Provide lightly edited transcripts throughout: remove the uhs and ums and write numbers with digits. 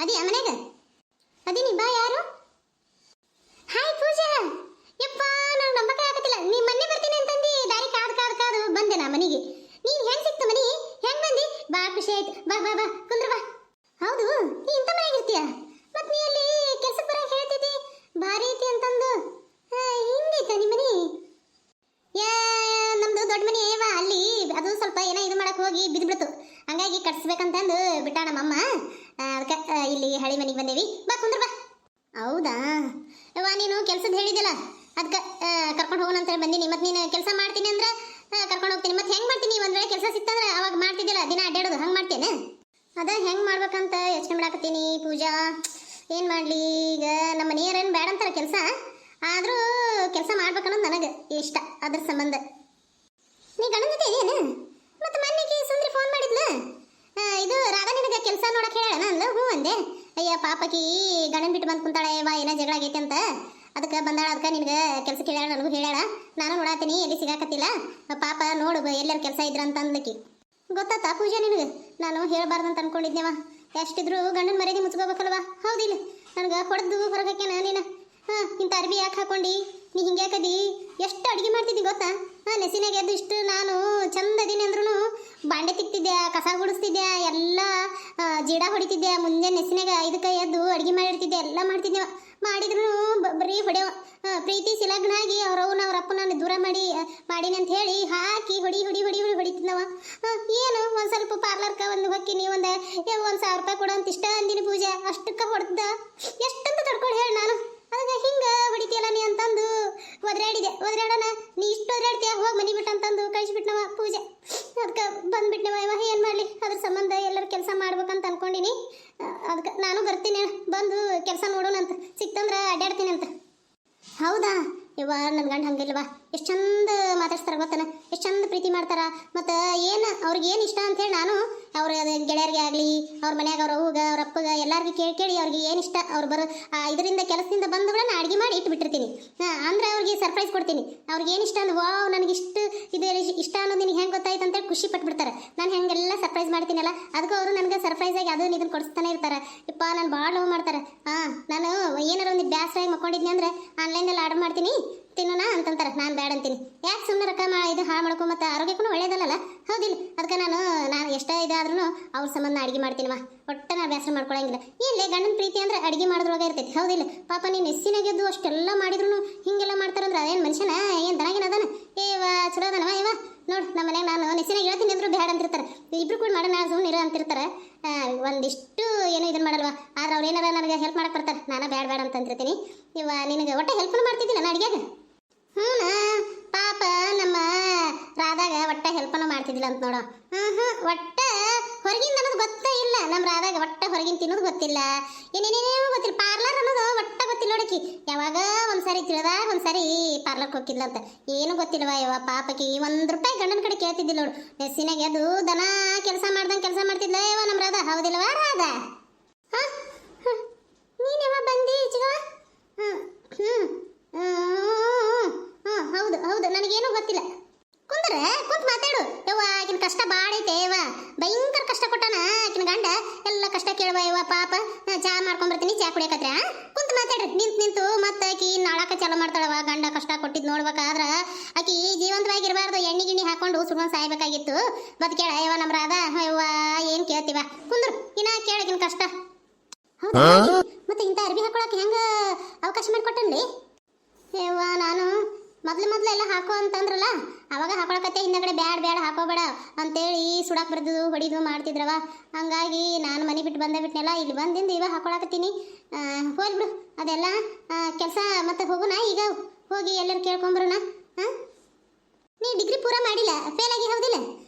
ಅದಿ ಮನೆಗೆ ಅದೀನಿ ಬಾ. ಯಾರು? ಹಾಯ್ ಪೂಜಾ. ಯಪ್ಪ ನಾನು ನಂಬಕ್ಕೆ ಆಗತ್ತಿಲ್ಲ. ನೀ ಮೊನ್ನೆ ಬರ್ತೀನಿ ಅಂತಂದಿ ದಾರಿ ಕಾದು ಬಂದೆ ನಾ ಮನೆಗೆ. ನೀನ್ ಹೆಂಗ್ ಸಿಕ್ತು ಮನಿ? ಹೆಂಗ್ ಬಂದಿ? ಬಾ ಖುಷಿ ಆಯ್ತು. ಬಾ ಬಾ ಬಾ ಕುಂದ್ರ ಬಾ. ಹೌದು ನೀ ಇಂಥ ಮನೆಗೆ ಇರ್ತೀಯ? ಮತ್ ನೀ ಅಲ್ಲಿ ಕೆಲ್ಸಕ್ಕೆ ಬರಕ್ಕೆ ಹೇಳ್ತಿದ್ದಿ ಭಾರಿ ಐತಿ ಅಂತಂದು. ಹಿಂಗೈತ ನಿಮ್ಮ ಮನಿ? ನಮ್ದು ದೊಡ್ಡ ಮನಿ ಏವ, ಅಲ್ಲಿ ಅದು ಸ್ವಲ್ಪ ಏನೋ ಇದು ಮಾಡಕ್ ಹೋಗಿ ಬಿದ್ಬಿಡ್ತು. ಹಂಗಾಗಿ ಕಟ್ಸ್ಬೇಕಂತಂದು ಬಿಟ್ಟ ನಮ್ಮಮ್ಮ. ಅದಕ್ಕೆ ಇಲ್ಲಿ ಹಳಿ ಮನೆಗೆ ಬಂದೇವಿ. ಬಾ ಕುಂದ್ರ ಬಾ. ಹೌದಾ ಯವ್ವ, ನೀನು ಕೆಲ್ಸದ ಹೇಳಿದಿಲ್ಲ ಅದಕ್ಕೆ ಕರ್ಕೊಂಡು ಹೋಗೋಣ ಅಂತೇಳಿ ಬಂದೀನಿ. ಮತ್ತೆ ನೀನು ಕೆಲಸ ಮಾಡ್ತೀನಿ ಅಂದ್ರೆ ಕರ್ಕೊಂಡು ಹೋಗ್ತೀನಿ. ಮತ್ತೆ ಹೆಂಗೆ ಮಾಡ್ತೀನಿ? ಒಂದು ವೇಳೆ ಕೆಲಸ ಸಿಕ್ತಂದ್ರೆ ಅವಾಗ ಮಾಡ್ತಿದ್ದಿಲ್ಲ, ದಿನ ಅಡ್ಡಾಡೋದು ಹಂಗೆ ಮಾಡ್ತೇನೆ. ಅದ ಹೆಂಗೆ ಮಾಡ್ಬೇಕಂತ ಯೋಚನೆ ಮಾಡಾಕತ್ತೀನಿ ಪೂಜಾ. ಏನು ಮಾಡಲಿ ಈಗ? ನಮ್ಮ ಮನೆಯವ್ರೇನು ಬೇಡ ಅಂತಾರೆ ಕೆಲಸ, ಆದರೂ ಕೆಲಸ ಮಾಡ್ಬೇಕನ್ನೋದು ನನಗೆ ಇಷ್ಟ. ಅದ್ರ ಸಂಬಂಧ ನೀ ಗಂಡನ ಜೊತೆ ಇದೆಯೇನು? ಮತ್ತು ಮೊನ್ನೆಗೆ ಸುಂದ್ರಿ ಫೋನ್ ಮಾಡಿದ್ಲು, ಇದು ರಾಧಾ ನಿನಗೆ ಕೆಲಸ ನೋಡಕ್ಕೆ ಹೇಳ ಅಂದ್ಲು. ಹ್ಞೂ ಅಂದೆ. ಅಯ್ಯ ಪಾಪಕಿ ಗಂಡನ ಬಿಟ್ಟು ಬಂದು ಕುಂತಾಳೆ ವಾ, ಏನೋ ಜಗಳ ಆಗೈತೆ ಅಂತ ಅದಕ್ಕೆ ಬಂದಾಳ. ಅದಕ್ಕೆ ನಿನಗೆ ಕೆಲಸ ಕೇಳ್ಯಾಳ, ನನಗೂ ಹೇಳ್ಯಾಳ. ನಾನು ನೋಡಾತೀನಿ, ಎಲ್ಲಿ ಸಿಗಾಕತ್ತಿಲ್ಲ ಪಾಪ, ನೋಡು ಎಲ್ಲರ ಕೆಲಸ ಇದ್ರ ಅಂತ ಅಂದ್ಲಕ್ಕಿ. ಗೊತ್ತಾತಾ ಪೂಜಾ ನಿನಗೆ? ನಾನು ಹೇಳಬಾರ್ದಂತ ಅನ್ಕೊಂಡಿದ್ನೇವ. ಎಷ್ಟಿದ್ರು ಗಂಡನ ಮರ್ಯಾದೆ ಮುಚ್ಕೋಬೇಕಲ್ವ? ಹೌದಿಲ್ಲ? ನನಗೆ ಹೊಡೆದು ಹೊರಗಕ್ಕೇನ ನೀನು. ಇಂಥ ಅರ್ಬಿ ಯಾಕೆ ಹಾಕೊಂಡು ನೀ ಹಿಂಗೆ ಯಾಕದಿ? ಎಷ್ಟು ಅಡುಗೆ ಮಾಡ್ತಿದ್ದಿ ಗೊತ್ತಾ? ನೆಸಿನಾಗ ಎದ್ದು ಇಷ್ಟು ನಾನು ಚಂದ ಅದೀನಿ ಅಂದ್ರೂ ಬಾಂಡೆ ತಿಕ್ತಿದ್ದೆ, ಕಸ ಗುಡಿಸ್ತಿದ್ದೆ, ಎಲ್ಲ ಜೀಡ ಹೊಡಿತಿದ್ದೆ. ಮುಂಜಾನೆ ನೆಸಿನಾಗ 5ಕ್ಕೆ ಎದ್ದು ಅಡುಗೆ ಮಾಡಿರ್ತಿದ್ದೆ, ಎಲ್ಲ ಮಾಡ್ತಿದ್ದೇವ. ಮಾಡಿದ್ರು ಬರೀ ಹೊಡೆವ. ಪ್ರೀತಿ ಸಿಲಗ್ನಾಗಿ ಅವ್ರವ್ನ ಅವ್ರಪ್ಪನ ದೂರ ಮಾಡೀನಿ ಅಂತ ಹೇಳಿ ಹಾಕಿ ಹೊಡಿತಿದ್ನವ. ಏನು ಒಂದು ಸ್ವಲ್ಪ ಪಾರ್ಲರ್ಗೆ ಒಂದು ಹೊಕ್ಕಿನಿ, ಒಂದು 1,000 ರೂಪಾಯಿ ಕೊಡು ಅಂತ ಇಷ್ಟ ಅಂದಿನಿ ಪೂಜೆ. ಅಷ್ಟಕ್ಕೆ ಹೊಡೆದ ಎಷ್ಟಂತ ತಡ್ಕೊಂಡು ಹೇಳಿ ನಾನು. ಅದಕ್ಕೆ ಹಿಂಗೆ ಹೊಡಿತೀಯಲ್ಲ ನೀ ಅಂತಂದು ಒದ್ರಾಡೋಣ. ನೀ ಇಷ್ಟು ಒದ್ರಾಡ್ತೀಯ, ಹೋಗಿ ಮನೆ ಬಿಟ್ಟು ಅಂತಂದು ಕಳಿಸ್ಬಿಟ್ನವ ಪೂಜೆ. ಅದಕ್ಕೆ ಬಂದ್ಬಿಟ್ನವ. ಇವ ಏನು ಮಾಡಲಿ? ಅದ್ರ ಸಂಬಂಧ ಎಲ್ಲರೂ ಕೆಲಸ ಮಾಡ್ಬೇಕಂತ ಅನ್ಕೊಂಡಿನಿ. ಅದಕ್ಕೆ ನಾನು ಬರ್ತೀನಿ, ಬಂದು ಕೆಲಸ ನೋಡೋಣಂತ. ಸಿಕ್ತಂದ್ರೆ ಅಡ್ಡಾಡ್ತೀನಿ ಅಂತ. ಹೌದಾ ಯವ್ವ, ನನ್ನ ಗಂಡ ಹಂಗಿಲ್ವಾ? ಎಷ್ಟು ಚಂದ ಮಾತಾಡ್ಸ್ತಾರ ಗೊತ್ತನ? ಎಷ್ಟು ಚಂದ ಪ್ರೀತಿ ಮಾಡ್ತಾರ. ಮತ್ತು ಏನು ಅವ್ರಿಗೆ ಏನು ಇಷ್ಟ ಅಂಥೇಳಿ ನಾನು ಅವ್ರ ಗೆಳೆಯರಿಗೆ ಆಗಲಿ, ಅವ್ರ ಮನ್ಯಾಗ ಅವ್ರ ಅವ್ವಗೆ ಅವ್ರ ಅಪ್ಪಗೆ ಎಲ್ಲರಿಗೂ ಕೇಳಿ ಅವ್ರಿಗೆ ಏನು ಇಷ್ಟ ಅವ್ರು ಇದರಿಂದ ಕೆಲಸದಿಂದ ಬಂದಗಳನ್ನ ಅಡುಗೆ ಮಾಡಿ ಇಟ್ಬಿಟ್ಟಿರ್ತೀನಿ. ಅಂದ್ರೆ ಅವ್ರಿಗೆ ಸರ್ಪ್ರೈಸ್ ಕೊಡ್ತೀನಿ. ಅವ್ರಿಗೆ ಏನು ಇಷ್ಟ ಅಂದ್ರೆ ವಾವ್ ನನಗೆ ಇದು ಇಷ್ಟ ಅನ್ನೋದು ನಿನಗೆ ಹೆಂಗೆ ಗೊತ್ತಾಯ್ತು ಅಂತೇಳಿ ಖುಷಿ ಪಟ್ಬಿಡ್ತಾರೆ. ನಾನು ಹೆಂಗೆಲ್ಲ ಸರ್ಪ್ರೈಸ್ ಮಾಡ್ತೀನಲ್ಲ, ಅದಕ್ಕೆ ಅವರು ನನಗೆ ಸರ್ಪ್ರೈಸಾಗಿ ಅದನ್ನು ಇದನ್ನು ಕೊಡಿಸ್ತಾನೆ ಇರ್ತಾರೆ. ಇಪ್ಪ ನಾನು ಭಾಳ ಲವ್ ಮಾಡ್ತಾರೆ. ನಾನು ಏನಾರ ಒಂದು ಬ್ಯಾಸರಾಗಿ ಮಕ್ಕೊಂಡಿದ್ನಿ ಅಂದರೆ ಆನ್ಲೈನಲ್ಲಿ ಆರ್ಡರ್ ಮಾಡ್ತೀನಿ, ತಿನ್ನೋಣ ಅಂತಂತಾರೆ. ನಾನು ಬೇಡ ಅಂತೀನಿ. ಯಾಕೆ ಸುಮ್ಮನೆ ರೊಕ್ಕ ಇದು ಹಾಳು ಮಾಡ್ಕೊ, ಮತ್ತು ಆರೋಗ್ಯಕ್ಕೂ ಒಳ್ಳೇದಲ್ಲ, ಹೌದಿಲ್ಲ? ಅದಕ್ಕೆ ನಾನು ಎಷ್ಟೇ ಇದಾದ್ರೂ ಅವ್ರ ಸಂಬಂಧ ಅಡುಗೆ ಮಾಡ್ತೀನಿವ. ಒಟ್ಟು ನಾನು ಬೇಸರ ಮಾಡ್ಕೊಳಂಗಿಲ್ಲ. ಏನ್ಲೇ ಗಂಡನ ಪ್ರೀತಿ ಅಂದರೆ ಅಡುಗೆ ಮಾಡೋದ್ರೊಳಗೆ ಇರ್ತೈತಿ, ಹೌದಿಲ್ಲ? ಪಾಪ ನೀನು ನೆಸ್ಸಿನಾಗೆದ್ದು ಅಷ್ಟೆಲ್ಲ ಮಾಡಿದ್ರು ಹಿಂಗೆಲ್ಲ ಮಾಡ್ತಾರಂದ್ರೆ ಅದೇನು ಮನುಷ್ಯನ? ಏನು ದನಾಗಿನ ಅದಾನ? ಚಲೋ ಅದಾನವ ಇವ. ನೋಡು ನಮ್ಮ ಮನೆಗೆ ನಾನು ನೆಸ್ಸಿನಾಗ ಹೇಳ್ತೀನಿ ಅಂದರೂ ಬೇಡ ಅಂತಿರ್ತಾರೆ. ಇಬ್ರು ಕೂಡ ಮಾಡೋಣ ಸುಮ್ಮನೆ ಇರೋ ಅಂತಿರ್ತಾರೆ. ಒಂದಿಷ್ಟು ಏನೋ ಇದನ್ನು ಮಾಡಲ್ವ, ಆದ್ರೆ ಅವ್ರು ಏನಾರ ನನಗೆ ಹೆಲ್ಪ್ ಮಾಡಕ್ಕೆ ಬರ್ತಾರೆ. ನಾನು ಬೇಡ ಅಂತ ಅಂತಿರ್ತೀನಿ. ಇವ ನಿನಗೆ ಒಟ್ಟು ಹೆಲ್ಪ್ನು ಮಾಡ್ತಿದ್ದಿಲ್ಲ ನಾನು ಅಡುಗೆಗೆ? ಪಾಪ ನಮ್ಮ ರಾಧಾಗ ಒಟ್ಟ ಹೆಲ್ಪನ್ನು ಮಾಡ್ತಿದ್ದಿಲ್ಲ ಅಂತ ನೋಡೋ. ಒಟ್ಟ ಹೊರಗಿಂದ ಅನ್ನೋದು ಗೊತ್ತೇ ಇಲ್ಲ ನಮ್ಮ ರಾಧಾಗ. ಒಟ್ಟ ಹೊರಗಿನ ತಿನ್ನೋದು ಗೊತ್ತಿಲ್ಲ, ಏನೇನೇನೋ ಗೊತ್ತಿಲ್ಲ. ಪಾರ್ಲರ್ ಅನ್ನೋದು ಒಟ್ಟ ಗೊತ್ತಿಲ್ಲ ನೋಡಕಿ. ಯಾವಾಗ ಒಂದ್ಸರಿ ತಿಳಿದಾಗ ಒಂದ್ಸರಿ ಪಾರ್ಲರ್ಗೆ ಹೋಗಿದ್ಲ ಅಂತ ಏನು ಗೊತ್ತಿಲ್ವ ಯವ್ವ. ಪಾಪಕಿ 1 ರೂಪಾಯಿ ಗಂಡನ ಕಡೆ ಕೇಳ್ತಿದ್ದಿಲ್ಲ ನೋಡು. ನೆಸ್ಸಿನಾಗೆ ಅದು ದನ ಕೆಲಸ ಮಾಡ್ತಿದ್ಲ ಯವ್ವ ನಮ್ಮ ರಾಧಾ, ಹೌದಿಲ್ವಾ ರಾಧಾ? ನೀನು ಯಾವಾಗ ಬಂದಿ ಚಿಗವ? ಹೌದು ನನಗೇನು ಗೊತ್ತಿಲ್ಲ. ಕುಂತ್ ಮಾತಾಡು ಯವ್ವ. ಆಕಿನ ಕಷ್ಟ ಭಾಳ ಐತೆ ಯವ್ವ, ಭಯಂಕರ ಕಷ್ಟ ಕೊಟ್ಟಾನ ಆಕಿನ ಗಂಡ. ಎಲ್ಲ ಕಷ್ಟ ಕೇಳುವ ಯವ್ವ ಪಾಪ. ಚಾ ಮಾಡ್ಕೊಂಬರ್ತೀನಿ, ಚಾ ಕುಡಿಯಕತ್ರ. ಕುಂತ್ ಮಾತಾಡ್ರಿ ನಿಂತು. ಮತ್ತೆ ಆಕಿ ನಾಳಕ ಚಾಲು ಮಾಡ್ತಾಳವ. ಗಂಡ ಕಷ್ಟ ಕೊಟ್ಟಿದ್ದು ನೋಡ್ಬೇಕಾದ್ರ ಆಕಿ ಜೀವಂತವಾಗಿರಬಾರ್ದು, ಎಣ್ಣೆ ಗಿಣ್ಣಿ ಹಾಕೊಂಡು ಸುಡ್ಕೊಂಡು ಸಾಯ್ಬೇಕಾಗಿತ್ತು. ಕೇಳ ಯವ್ವ ನಮ್ಮ ರಾಧಾ. ಯವ್ವ ಏನು ಕೇಳ್ತೀವ? ಕುಂದ್ರು ಇನ್ನ ಕೇಳಕಿನ ಕಷ್ಟ. ಹೌದಾ? ಮತ್ತೆ ಇಂಥ ಅರ್ಬಿ ಹಾಕೊಳಕ್ಕೆ ಹೆಂಗೆ ಅವಕಾಶ ಮಾಡಿಕೊಟ್ಟನ್ಲಿ ಯವ್ವ? ನಾನು ಮೊದಲೆಲ್ಲ ಹಾಕೋ ಅಂತಂದ್ರಲ್ಲ, ಅವಾಗ ಹಾಕೊಳಕತ್ತೆ. ಹಿಂದಗಡೆ ಬೇಡ ಹಾಕೋಬೇಡ ಅಂತೇಳಿ ಸುಡಾಕ್ ಬರ್ದು ಹೊಡಿದು ಮಾಡ್ತಿದ್ರವ. ಹಂಗಾಗಿ ನಾನು ಮನೆ ಬಿಟ್ಟು ಬಿಟ್ನೆಲ್ಲ, ಇಲ್ಲಿ ಬಂದಿಂದ ಇವಾಗ ಹಾಕೊಳಕತ್ತೀನಿ. ಹೋಗ್ಬಿಡು ಅದೆಲ್ಲ ಕೆಲಸ. ಮತ್ತೆ ಹೋಗೋಣ ಈಗ, ಹೋಗಿ ಎಲ್ಲರೂ ಕೇಳ್ಕೊಂಬರೋಣ. ನೀ ಡಿಗ್ರಿ ಪೂರ ಮಾಡಿಲ್ಲ, ಫೇಲ್ ಆಗಿ, ಹೌದಿಲ್ಲ?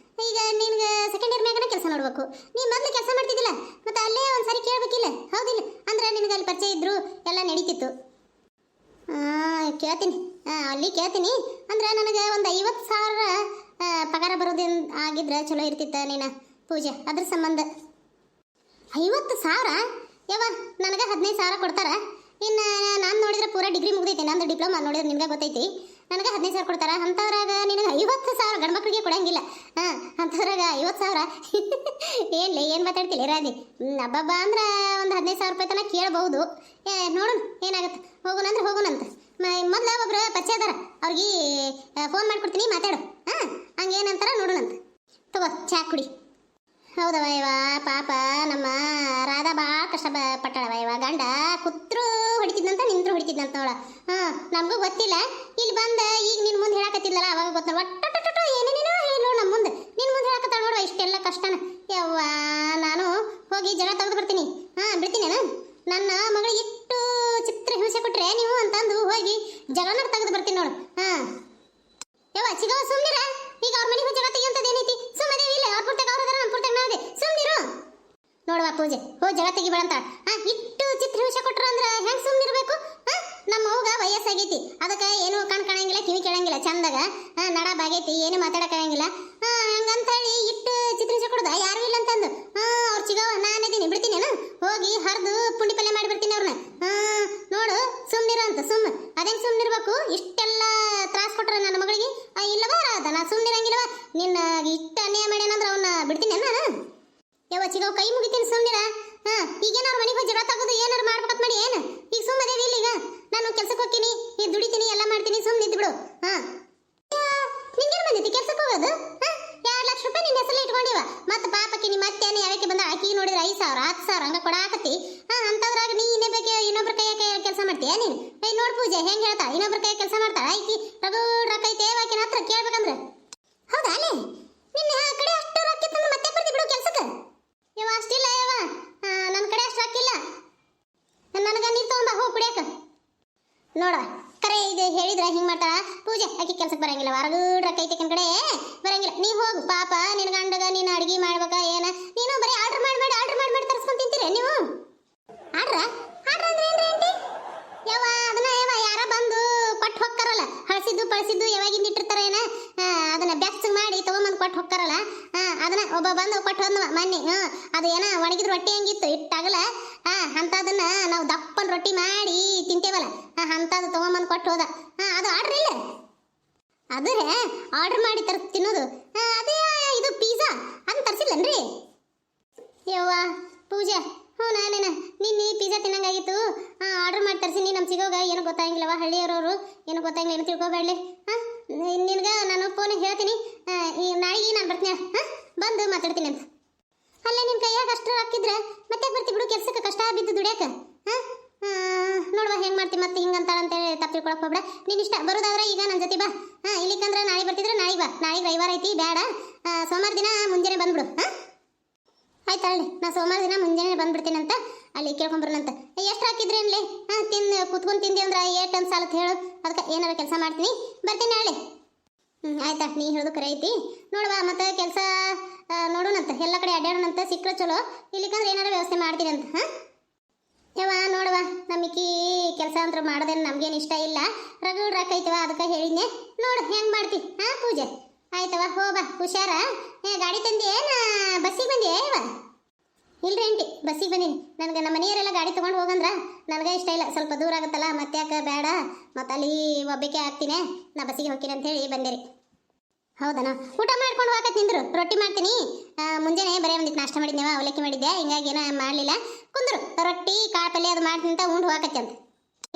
ಈಗ ನಿನ್ಗೆ ಸೆಕೆಂಡ್ ಇಯರ್ ಮ್ಯಾಗನ ಕೆಲಸ ನೋಡ್ಬೇಕು. ನೀ ಮೊದಲು ಕೆಲಸ ಮಾಡ್ತಿದ್ದಿಲ್ಲ, ಮತ್ತೆ ಅಲ್ಲೇ ಒಂದ್ಸರಿ ಕೇಳ್ಬೇಕಿಲ್ಲ, ಹೌದಿಲ್ಲ? ಅಂದ್ರೆ ನಿನಗೆ ಅಲ್ಲಿ ಪರಿಚಯ ಇದ್ರು ಎಲ್ಲ ನಡೀತಿತ್ತು. ಕೇಳ್ತೀನಿ, ಅಲ್ಲಿ ಕೇಳ್ತೀನಿ. ಅಂದ್ರೆ ನನಗೆ ಒಂದು 50,000 ಪಗಾರ ಬರೋದೇನು ಆಗಿದ್ರೆ ಚಲೋ ಇರ್ತಿತ್ತ ನೀನು ಪೂಜೆ. ಅದ್ರ ಸಂಬಂಧ 50,000 ಯವ್ವ, ನನಗೆ 15,000 ಕೊಡ್ತಾರ. ಇನ್ನು ನಾನು ನೋಡಿದ್ರೆ ಪೂರಾ ಡಿಗ್ರಿ ಮುಗ್ದೈತಿ, ನಂದು ಡಿಪ್ಲೊಮಾ ನೋಡಿದ್ರೆ ನಿಮ್ಗೆ ಗೊತ್ತೈತಿ. ನನಗೆ 15,000 ಕೊಡ್ತಾರ. ಅಂಥವ್ರಾಗ ನಿನಗೆ 50,000 ಗಂಡು ಮಕ್ಕಳಿಗೆ ಕೊಡಂಗಿಲ್ಲ. ಅಂಥವ್ರಾಗ 50,000 ಏನ್ಲೇ ಏನು ಮಾತಾಡ್ತಿಲ್ಲ ರಾಜಿ? ಹಬ್ಬಬ್ಬ ಅಂದ್ರೆ ಒಂದು 15,000 ರೂಪಾಯಿ ತನಕ ಕೇಳಬಹುದು. ನೋಡೋಣ ಏನಾಗುತ್ತೆ. ಹೋಗೋಣಂದ್ರೆ ಹೋಗೋಣಂತ. ಮೊದಲು ಒಬ್ರು ಪರಿಚಯ ಅದಾರ, ಅವ್ರಿಗೆ ಫೋನ್ ಮಾಡ್ಕೊಡ್ತೀನಿ, ಮಾತಾಡು. ಹಂಗೇನಂತಾರ ನೋಡೋಣಂತ. ತಗೋ ಚಾ ಕುಡಿ. ಹೌದವ ಇವ ಪಾಪ ನಮ್ಮ ರಾಧಾ ಭಾಳ ಕಷ್ಟ ಪಟ್ಟಾಳವ. ಇವ ಗಂಡ ಕೂತ್ರು ಹೊಡಿತಿದ್ದಂತ, ನಿಂತ್ರು ಹೊಡಿತಿದ್ದಂತ ನೋಡ. ನಮಗೂ ಗೊತ್ತಿಲ್ಲ. ಇಲ್ಲಿ ಬಂದ ಈಗ ನಿನ್ನ ಮುಂದೆ ಹೇಳಕತ್ತಿದ್ಲಲ್ಲ, ಅವಾಗ ಗೊತ್ತ. ಒಟ್ಟು ಏನೇನೇನೋ ಹೇಳು ನಮ್ಮ ಮುಂದೆ. ನಿನ್ನ ಮುಂದೆ ಹೇಳಕತ್ತಾಳ ನೋಡುವ ಇಷ್ಟೆಲ್ಲ ಕಷ್ಟನ. ಯವ್ವ ನಾನು ಹೋಗಿ ಜಗಳ ತೆಗೆದು ಬರ್ತೀನಿ. ಬಿಡ್ತೀನೇನು? ನನ್ನ ಮಗಳಿಗೆ ಇಟ್ಟು ಚಿತ್ರ ಹಿಂಸೆ ಕೊಟ್ರೆ ನೀವು ಅಂತಂದು ಹೋಗಿ ಜಗಳನ ತೆಗೆದು ಬರ್ತೀನಿ ನೋಡು. ಯವ್ವ ಚಿಗವ ಸುಮ್ಮನಿರ. ಈಗ ಅವ್ರ ಮನೆಗೆ ಜಗಳ ತೆಗಿಯುವಂಥದ್ದು ಏನೈತಿ? ಸುಮ್ಮನೆ ಇಲ್ಲ. ಅವ್ರ ಪುರ್ತಕ ಅವ್ರದಾರ, ನಮ್ಮ ಪುರ್ತಕ ನಾವಿದೆ. ಸುಮ್ಮನಿರು. ನೋಡುವ ಪೂಜೆ ಹೋಗಿ ಜಗಳ ತೆಗಿಬೇಡಂತ. ಇಟ್ಟು ಚಿತ್ರ ಹಿಂಸೆ ಕೊಟ್ರ ಅಂದ್ರೆ ಹೆಂಗೆ ಸುಮ್ಮನಿರ್ಬೇಕು? ನಮ್ಮ ಅವ್ಗ ವಯಸ್ಸಾಗೈತಿ, ಅದಕ್ಕೆ ಏನು ಕಾಣಂಗಿಲ್ಲ, ಕಿವಿ ಕೇಳಂಗಿಲ್ಲ, ಚಂದಾಗ ನಡ ಬಾಗೈತಿ, ಏನು ಮಾತಾಡಕ್ಕಾಗಂಗಿಲ್ಲ. ಹಂಗಂತ ಹೇಳಿ ಇಟ್ಟು ಚಿತ್ರ ಹಿಂಸೆ ಕೊಡೋದ ಯಾರು ಇಲ್ಲ ಅಂತಂದು ಅವ್ರ ಚಿಗವ ನಾನಿದ್ದೀನಿ, ಬಿಡ್ತೀನೇನು? ಹೋಗಿ ಹರಿದು ಪುಂಡಿ ಪಲ್ಯ ಮಾಡಿ ಬಿಡ್ತೀನಿ ಅವ್ರನ್ನ. ನೋಡು ಸುಮ್ಮನಿರು ಅಂತ. ಅದೇಂಗೆ ಸುಮ್ಮನಿರ್ಬೇಕು? ಇಷ್ಟೆಲ್ಲ ತ್ರಾಸ ಕೊಟ್ರ ನನ್ನ ಮಗಳಿಗೆ. ಇಲ್ಲವಾ ಅದ ನಾ ಸುಮ್ಮನಿರಂಗಿಲ್ಲವ. ನಿನ್ನ ಇಷ್ಟ ಅನ್ಯಾಯ ಮಾಡ್ಯಾನಂದ್ರೆ ಅವನ್ನ ಬಿಡ್ತೀನಿ ನಾನು. ಯಾವ ಚಿಗವ್ ಕೈ ಮುಗಿತೀನಿ, ಸುಮ್ಮನಿರ. ಈಗೇನಾರು ಮನೆಗೆ ಹೋಗಿ ಜಗಳ ತಗೋದು ಏನಾರು ಮಾಡ್ಬೇಕಂತ ಮಾಡಿ ಏನು? ಈಗ ಸುಮ್ಮದೇವಿ ಇಲ್ಲ. ಈಗ ನಾನು ಕೆಲ್ಸಕ್ಕೆ ಹೋಗ್ತೀನಿ, ಈಗ ದುಡಿತೀನಿ, ಎಲ್ಲ ಮಾಡ್ತೀನಿ, ಸುಮ್ಮನೆ ಇದ್ದು ಬಿಡು. ನಿನ್ಗೇನು ಬಂದೈತಿ ಕೆಲ್ಸಕ್ಕೆ ಹೋಗೋದು? 2 ಲಕ್ಷ ರೂಪಾಯಿ ನಿನ್ನ ಹೆಸರಲ್ಲಿ ಇಟ್ಕೊಂಡಿವ. ಮತ್ತೆ ಪಾಪಕ್ಕೆ ನಿಮ್ಮ ಅತ್ತೆನೇ ಯಾವಕ್ಕೆ ಬಂದ ಆಕಿಗೆ ನೋಡಿದ್ರೆ 5,000 10,000 ಹಂಗ ಕೊಡಾಕತ್ತಿ. ಅಂಥದ್ರಾಗ ನೀ ಇನ್ನೊಬ್ರ ಕೈಯ ಕೆಲಸ ಮಾಡ್ತೀಯ ನೀನು? ನೋಡ್ ಪೂಜೆ ಹೆಂಗೆ ಹೇಳ್ತಾ, ಇನ್ನೊಬ್ರ ಕೈಯ ಕೆಲಸ ಮಾಡ್ತಾಳ ಆಕಿ. ರಗಡ್ ರೊಕ್ಕ ಐತೆ ಆಕಿನ ಹತ್ರ ಕೇಳ್ಬೇಕಂದ್ರೆ. ಹೌದಾ ಅಲ್ಲೇ ನಿನ್ನ ಕಡೆ ಅಷ್ಟು ರೊಕ್ಕ ಇತ್ತು ಮತ್ತೆ ಬರ್ತಿ ಬಿಡು ಕೆಲ್ಸಕ್ಕೆ. ಯವ ಅಷ್ಟಿಲ್ಲ ಯವ, ನನ್ನ ಕಡೆ ಅಷ್ಟು ರೊಕ್ಕ ಇಲ್ಲ. ನನಗೆ ನೀರು ತಗೊಂಬ ಹೋಗಿ ಕುಡಿಯಕ. ನೋಡ ಕರೆ ಇದು ಹೇಳಿದ್ರೆ ಹಿಂಗೆ ಮಾಡ್ತಾಳ ಪೂಜೆ. ಆಕಿ ಕೆಲ್ಸಕ್ಕೆ ಬರಂಗಿಲ್ಲ, ಹೊರಗಡೆ ರೊಕ್ಕ ಐತೆ ಕಡೆ ಬರಂಗಿಲ್ಲ. ನೀ ಹೋಗು ಪಾಪ. ನಿನ್ನ ಗಂಡಗ ನೀನು ಅಡುಗೆ ಮಾಡ್ಬೇಕ ಏನ? ನೀನು ಬರೀ ಆರ್ಡ್ರ್ ಮಾಡಿ ತರಿಸ್ಕೊಂಡು ತಿಂತೀರ ನೀವು? ಆರ್ಡ್ರ ಅಂದ್ರೆ ಏನ್ರಿ ಆಂಟಿ? ಯವ ಅದನ್ನ ಯಾರ ಬಂದು ಕೊಟ್ಟು ಹೋಗ್ತಾರಲ್ಲ, ಪಳಿಸಿದ್ದು ಯಾವಾಗಿಂದ ಇಟ್ಟಿರ್ತಾರ ಏನ, ಅದನ್ನ ಬ್ಯಾಕ್ಸ್ ಮಾಡಿ ತಗೊಂಬಂದು ಕೊಟ್ಟು ಹೋಗ್ತಾರಲ್ಲ. ಅದನ್ನ ಒಬ್ಬ ಬಂದು ಕೊಟ್ಟು ಹೋದ್ನವ ಮೊನ್ನೆ. ಅದು ಏನ ಒಣಗಿದ ರೊಟ್ಟಿ ಹಂಗಿತ್ತು ಇಟ್ಟಾಗಲ್ಲ. ಅಂಥದನ್ನ ನಾವು ದಪ್ಪನ ರೊಟ್ಟಿ ಮಾಡಿ ತಿಂತೇವಲ್ಲ, ಅಂಥದ್ದು ತಗೊಂಬಂದು ಕೊಟ್ಟು ಹೋದ. ಅದು ಆರ್ಡ್ರ್ ಇಲ್ಲ. ಅದೇ ಆರ್ಡ್ರ್ ಮಾಡಿ ತಿನ್ನೋದು. ಅದೇ ಇದು ಪಿಜ್ಜಾ ಅದನ್ನ ತರಿಸಿಲ್ಲನ್ರಿ? ಯವ್ವ ಪೂಜಾ, ನಾನೇನ ನಿನ್ನೆ ಪಿಜ್ಜಾ ತಿನ್ನಂಗಾಗಿತ್ತು, ಆರ್ಡರ್ ಮಾಡಿ ತರಿಸಿನಿ. ನಮ್ಮ ಸಿಗೋಗ ಏನೂ ಗೊತ್ತಾಗಿಲ್ಲವ, ಹಳ್ಳಿಯವರವರು ಏನೂ ಗೊತ್ತಾಗಿಲ್ಲ, ಏನು ತಿಳ್ಕೊಬೇಡಲಿ. ನಿನ್ಗೆ ನಾನು ಫೋನಿಗೆ ಹೇಳ್ತೀನಿ, ಈ ನಾಳೆಗೆ ನಾನು ಬರ್ತೀನಿ, ಬಂದು ಮಾತಾಡ್ತೀನಿ ಅಂತ. ಅಲ್ಲೇ ನಿನ್ನ ಕೈಯಾಗ ಅಷ್ಟು ಹಾಕಿದ್ರೆ ಮತ್ತೆ ಬರ್ತಿ ಬಿಡು ಕೆಲ್ಸಕ್ಕೆ, ಕಷ್ಟ ಬಿದ್ದು ದುಡಿಯಾಕ. ನೋಡುವ ಹೆಂಗೆ ಮಾಡ್ತಿ ಮತ್ತೆ ಹಿಂಗಂತಾಳಂತೇಳಿ ತಪ್ಪು ತಿಳ್ಕೊಳಕ್ಕೆ ಹೋಗ್ಬೇಡ. ನೀನು ಇಷ್ಟ ಬರೋದಾದ್ರೆ ಈಗ ನನ್ನ ಜೊತೆ ಬಾ. ಇಲ್ಲಿಕಂದ್ರೆ ನಾಳೆ ಬರ್ತಿದ್ರೆ ನಾಳೆಗೆ ಬಾ. ನಾಳೆಗೆ ರವಿವಾರ ಐತಿ, ಬೇಡ ಸೋಮವಾರ ದಿನ ಮುಂಜಾನೆ ಬಂದ್ಬಿಡು. ಆಯ್ತು ಹೇಳಿ, ನಾ ಸೋಮವಾರ ದಿನ ಮುಂಜಾನೆ ಬಂದ್ಬಿಡ್ತೀನಂತ. ಅಲ್ಲಿ ಕೇಳ್ಕೊಂಬರೋಣಂತ. ಎಷ್ಟು ಹಾಕಿದ್ರಿ ಅನ್ಲಿ? ಕುತ್ಕೊಂಡು ತಿಂದಿ ಅಂದ್ರೆ ಏಟ್ ಅಂತ ಸಾಲತ್ ಹೇಳು. ಅದಕ್ಕೆ ಏನಾರ ಕೆಲಸ ಮಾಡ್ತೀನಿ, ಬರ್ತೀನಿ ಹೇಳಿ. ಆಯ್ತಾ, ನೀ ಹೇಳೋದು ಕರೆ ಐತಿ. ನೋಡುವ ಮತ್ತೆ ಕೆಲಸ ನೋಡೋಣಂತ, ಎಲ್ಲ ಕಡೆ ಅಡ್ಡಾಡೋಣಂತ. ಸಿಕ್ಕರೆ ಚಲೋ, ಇಲ್ಲಿಕಂದ್ರೆ ಏನಾರ ವ್ಯವಸ್ಥೆ ಮಾಡ್ತೀನಿ ಅಂತ. ಯವ್ವ ನೋಡುವ, ನಮಗೆ ಕೆಲಸ ಅಂತ ಮಾಡೋದೇನು ನಮ್ಗೇನು ಇಷ್ಟ ಇಲ್ಲ, ರಗಡ್ ರಾಕೈತವ, ಅದಕ್ಕೆ ಹೇಳಿದ್ನೆ. ನೋಡು ಹೆಂಗೆ ಮಾಡ್ತಿ. ಪೂಜೆ ಆಯ್ತವ, ಹೋಗ ಹುಷಾರ. ಗಾಡಿ ತಂದಿ ಏನು ಬಸ್ಸಿಗೆ ಬಂದಿಯೇ? ಇವ ಇಲ್ರಿ ಆಂಟಿ, ಬಸ್ಸಿಗೆ ಬಂದೀನಿ. ನನಗೆ ನಮ್ಮ ಮನೆಯವರೆಲ್ಲ ಗಾಡಿ ತೊಗೊಂಡು ಹೋಗಂದ್ರ ನನಗೆ ಇಷ್ಟ ಇಲ್ಲ, ಸ್ವಲ್ಪ ದೂರ ಆಗುತ್ತಲ್ಲ, ಮತ್ತೆ ಯಾಕೆ ಬೇಡ, ಮತ್ತೆ ಅಲ್ಲಿ ಒಬ್ಬಕ್ಕೆ ಆಗ್ತೀನಿ, ನಾ ಬಸ್ಸಿಗೆ ಹೋಗ್ತೀನಿ ಅಂತ ಹೇಳಿ ಬಂದಿರಿ. ಹೌದಾ, ಊಟ ಮಾಡ್ಕೊಂಡು ಹೋಗಕ್ಕೆ ನಿಂದ್ರು, ರೊಟ್ಟಿ ಮಾಡ್ತೀನಿ. ಮುಂಜಾನೆ ಬರೀ ಒಂದಿಟ್ಟು ನಾಷ್ಟ ಮಾಡಿದ್ನೇವ, ಅವಲಕ್ಕಿ ಮಾಡಿದ್ದೆ, ಹಿಂಗಾಗಿ ಏನೋ ಮಾಡಲಿಲ್ಲ. ಕುಂದ್ರು ರೊಟ್ಟಿ ಕಾಳು ಪಲ್ಯ ಅದು ಮಾಡ್ತೀನಿ ಅಂತ ಉಂಡು ಹೋಗಕ್ಕೆ ಅಂತ.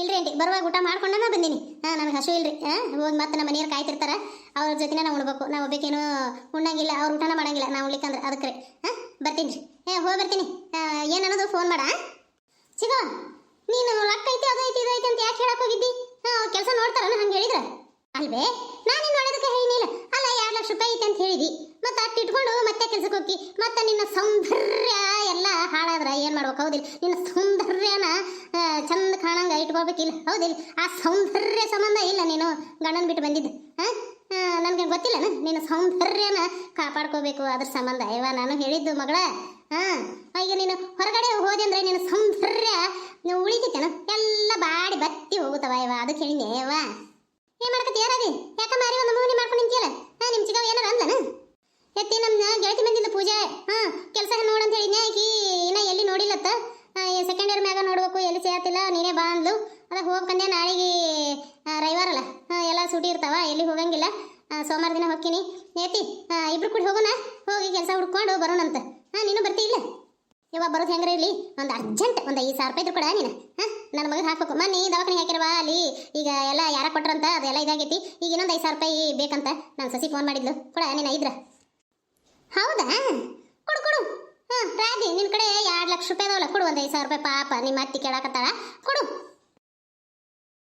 ಇಲ್ರಿ ಆಂಟಿ, ಬರುವಾಗ ಊಟ ಮಾಡ್ಕೊಂಡ ಬಂದೀನಿ. ನನಗೆ ಹಸು ಇಲ್ರಿ. ಹೋಗಿ ಮತ್ತೆ ನಮ್ಮ ಮನೆಯವ್ರು ಕಾಯ್ತಿರ್ತಾರೆ, ಅವ್ರ ಜೊತೆನೇ ನಾವು ಉಣ್ಬೇಕು. ನಾವು ಒಬ್ಬಕ್ಕೇನು ಉಣ್ಣಂಗಿಲ್ಲ, ಅವ್ರು ಊಟನ ಮಾಡಂಗಿಲ್ಲ, ನಾವು ಉಳ್ಳಿಕಂದ್ರೆ ಅದಕ್ಕೆ ಬರ್ತೀನಿ ರೀ. ಹೋಗಿ ಬರ್ತೀನಿ. ಏನನ್ನೋದು ಫೋನ್ ಮಾಡ. ಸಿಗೋ, ನೀನು ರೊಕ್ಕ ಐತಿ ಅದು ಐತಿ ಇದು ಐತಿ ಅಂತ ಯಾಕೆ ಹೇಳಕ್ಕೆ ಹೋಗಿದ್ದಿ? ಅವ್ರು ಕೆಲಸ ನೋಡ್ತಾರನ ಹಂಗೆ ಹೇಳಿದ್ರೆ? ಅಲ್ವೇ, ನಾನು ನೋಡೋದಕ್ಕೆ ಹೇಳಿನಿಲ್ಲ. ಅಲ್ಲ 2 ಲಕ್ಷ ರೂಪಾಯಿ ಐತೆ ಅಂತ ಹೇಳಿದಿ, ಮತ್ತೆ ಅಟ್ಟು ಇಟ್ಕೊಂಡು ಮತ್ತೆ ಕೆಲ್ಸಕ್ಕೆ ಹೋಗಿ, ಮತ್ತೆ ನಿನ್ನ ಸೌಂದರ್ಯ ಎಲ್ಲ ಹಾಳಾದ್ರೆ ಏನು ಮಾಡ್ಬೇಕು? ಹೌದಿಲ್ಲ, ನಿನ್ನ ಸೌಂದರ್ಯನ ಚಂದ ಕಾಣಂಗ ಇಟ್ಕೊಳ್ಬೇಕಿಲ್ಲ, ಹೌದಿಲ್ಲ? ಆ ಸೌಂದರ್ಯ ಸಂಬಂಧ ಇಲ್ಲ ನೀನು ಗಂಡನ ಬಿಟ್ಟು ಬಂದಿದ್ದು. ನನಗೆ ಗೊತ್ತಿಲ್ಲನ, ನಿನ್ನ ಸೌಂದರ್ಯನ ಕಾಪಾಡ್ಕೋಬೇಕು, ಅದ್ರ ಸಂಬಂಧ. ಇವ ನಾನು ಹೇಳಿದ್ದು ಮಗಳ. ಈಗ ನೀನು ಹೊರಗಡೆ ಹೋದೆ ಅಂದ್ರೆ ನಿನ್ನ ಸೌಂದರ್ಯ ಉಳಿತೈತೇನು? ಎಲ್ಲ ಬಾಡಿ ಬತ್ತಿ ಹೋಗುತ್ತವ. ಇವ ಅದಕ್ಕೆ ಹೇಳಿನಿ. ಇವ ಏನ್ ಮಾಡಕತ್ತಿ? ಯಾರಾದಿ? ಯಾಕ ಮಾರಿ ಒಂದು ಮೂನಿ ಮಾಡ್ಕೊಂಡು ನಿಂತಿಯಲ್ಲ? ನಿಮ್ಮ ಚಿಗವ ಏನಾರ ಅಂದನ? ಎತ್ತಿ ನಮ್ಮ ಗೆಳತಿ ಬಂದಿದ್ದು ಪೂಜೆ. ಕೆಲಸ ನೋಡಂತ ಹೇಳಿದ್ನೆ. ಆಕಿ ಇನ್ನ ಎಲ್ಲಿ ನೋಡಿಲ್ಲತ್ತ. ಸೆಕೆಂಡ್ ಇಯರ್ ಮ್ಯಾಗ ನೋಡ್ಬೇಕು, ಎಲ್ಲಿ ಸೇರ್ತಿಲ್ಲ ನೀನೇ ಬಾ ಅಂದ್ಲು. ಅದ ಹೋಗ್ಕಂದೆ ನಾಳೆಗೆ ರವಿವಾರ ಅಲ್ಲ, ಎಲ್ಲ ಸೂಟಿ ಇರ್ತಾವ, ಎಲ್ಲಿ ಹೋಗಂಗಿಲ್ಲ. ಸೋಮವಾರ ದಿನ ಹೋಗ್ತೀನಿ ಏತಿ. ಇಬ್ರು ಕೂಡ ಹೋಗೋಣ, ಹೋಗಿ ಕೆಲಸ ಹುಡ್ಕೊಂಡು ಬರೋಣಂತ. ನೀನು ಬರ್ತಿ ಇಲ್ಲ? ಇವಾಗ ಬರೋದು ಹೆಂಗ್ರ ಇರಲಿ, ಒಂದು ಅರ್ಜೆಂಟ್ ಒಂದು 5,000 ರೂಪಾಯಿ ಇದ್ರು ಕೂಡ ನೀನು ನನ್ನ ಮಗಗೆ ಹಾಕ್ಬೇಕು. ಮನೆ ದವಾಖಾನೆ ಹಾಕಿರವಾ ಅಲ್ಲಿ, ಈಗ ಎಲ್ಲ ಯಾರ ಕೊಟ್ರಂತ ಅದೆಲ್ಲ ಇದಾಗೈತಿ. ಈಗ ಇನ್ನೊಂದು 5,000 ರೂಪಾಯಿ ಬೇಕಂತ ನಾನು ಸಸಿ ಫೋನ್ ಮಾಡಿದ್ಲು. ಕೊಡ ನೀನು ಇದ್ರ. ಹೌದಾ, ಕೊಡು ಕೊಡು. ರಾಧಿ ನಿನ್ನ ಕಡೆ 2 ಲಕ್ಷ ರೂಪಾಯಿ ಅದಾವಲ್ಲ, ಕೊಡು ಒಂದು 5,000 ರೂಪಾಯಿ. ಪಾಪ ನಿಮ್ಮ ಅತ್ತಿ ಕೇಳಾಕತ್ತಾಳ, ಕೊಡು.